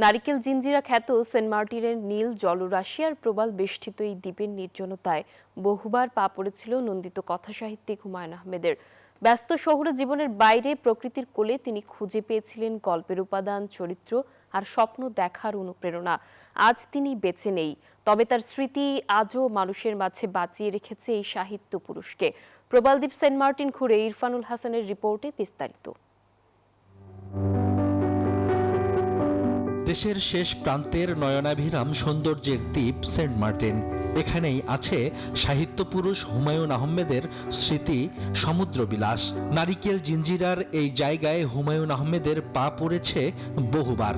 নারিকেল জিঞ্জিরা খ্যাত সেন্ট মার্টিনের নীল জলরাশি আর প্রবাল বেষ্টিত এই দ্বীপের নির্জনতায় বহুবার পা পড়েছিল নন্দিত কথাসাহিত্যিক হুমায়ুন আহমেদের। ব্যস্ত শহুরে জীবনের বাইরে প্রকৃতির কোলে তিনি খুঁজে পেয়েছিলেন গল্পের উপাদান, চরিত্র আর স্বপ্ন দেখার অনুপ্রেরণা। আজ তিনি বেঁচে নেই, তবে তার স্মৃতি আজও মানুষের মাঝে বাঁচিয়ে রেখেছে এই সাহিত্য পুরুষকে। প্রবালদ্বীপ সেন্ট মার্টিন ঘুরে ইরফানুল হাসানের রিপোর্টে বিস্তারিত। দেশের শেষ প্রান্তের নয়নাভিরাম সৌন্দর্যের দ্বীপ সেন্ট মার্টিন। এখানেই আছে সাহিত্য পুরুষ হুমায়ুন আহমেদের স্মৃতি সমুদ্রবিলাস। নারিকেল জিঞ্জিরার এই জায়গায় হুমায়ুন আহমেদের পা পড়েছে বহুবার।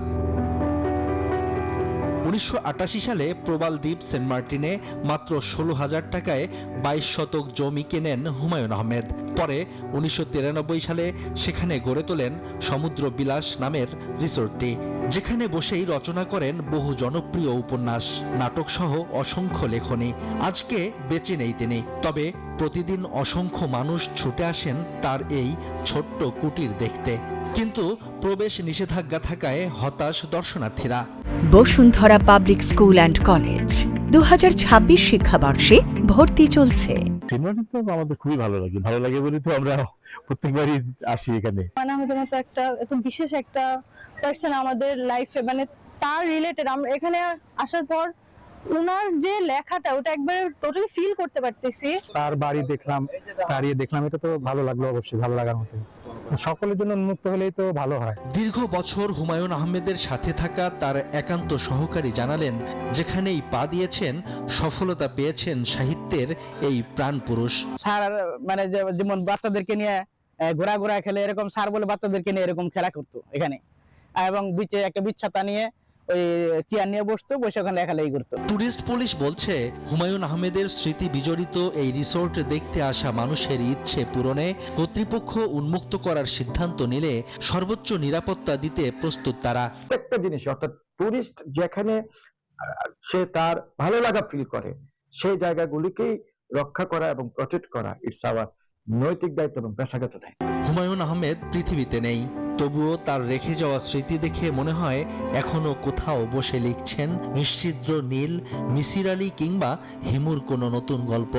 1988 সালে প্রবালদ্বীপ সেন্ট মার্টিনে মাত্র 16,000 টাকায় 22 শতক জমি কেনেন হুমায়ুন আহমেদ। পরে 1993 সালে সেখানে গড়ে তোলেন সমুদ্র বিলাস নামের রিসোর্টটি, যেখানে বসেই রচনা করেন বহু জনপ্রিয় উপন্যাস, নাটক সহ অসংখ্য লেখনী। আজকে বেঁচে নেই তিনি, তবে প্রতিদিন অসংখ্য মানুষ ছুটে আসেন তার এই ছোট্ট কুটির দেখতে। কিন্তু প্রবেশ নিষেধাজ্ঞা থাকায় হতাশ দর্শনার্থীরা। Bashundhara public school and college 2026 শিক্ষাবর্ষে ভর্তি চলছে। তো আমাদের খুবই ভালো লাগে বলে তো আমরা প্রত্যেকবারই আসি এখানে। আমাদের মতো একটা বিশেষ একটা পার্সন আমাদের লাইফে, মানে তার রিলেটেড আমরা এখানে আসার পর ওনার যে লেখাটা ওটা একবারে টোটালি ফিল করতে পারতেছি। তার বাড়ি দেখলাম, এটা তো ভালো লাগলো, অবশ্যই ভালো লাগার মতো। সকলের জন্য উন্মুক্ত হলেই তো ভালো হয়। দীর্ঘ বছর হুমায়ুন আহমেদের সাথে থাকা তার একান্ত সহকারী জানালেন, যেখানেই পা দিয়েছেন সফলতা পেয়েছেন সাহিত্যের এই প্রাণ পুরুষ। স্যার মানে যেমন বাচ্চাদেরকে নিয়ে ঘোরা খেলে, এরকম স্যার বলে বাচ্চাদেরকে নিয়ে এরকম খেলা করতো এখানে, এবং বিচে একটা বিচ্ছাতা নিয়ে ওই চেয়ার নিয়ে বসে ওখানে লেখালেখি করতো। টুরিস্ট পুলিশ বলছে, হুমায়ুন আহমেদের স্মৃতি বিজড়িত এই রিসোর্ট দেখতে আসা মানুষের ইচ্ছে পূরণে কর্তৃপক্ষ উন্মুক্ত করার সিদ্ধান্ত নিলে সর্বোচ্চ নিরাপত্তা দিতে প্রস্তুত তারা। একটা জিনিস, অর্থাৎ টুরিস্ট যেখানে সে তার ভালো লাগা ফিল করে, সেই জায়গাগুলিকেই রক্ষা করা এবং প্রটেক্ট করা ইটস আওয়ার নৈতিক দায়িত্ব এবং পেশাগত দায়িত্ব। হুমায়ুন আহমেদ পৃথিবীতে নেই, তবুও তার রেখে যাওয়া স্মৃতি দেখে মনে হয় এখনো কোথাও বসে লিখছেন নিশ্চিদ্র নীল, মিসির আলী কিংবা হিমুর কোনো নতুন গল্প।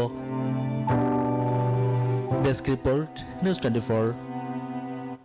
Desk report, news 24।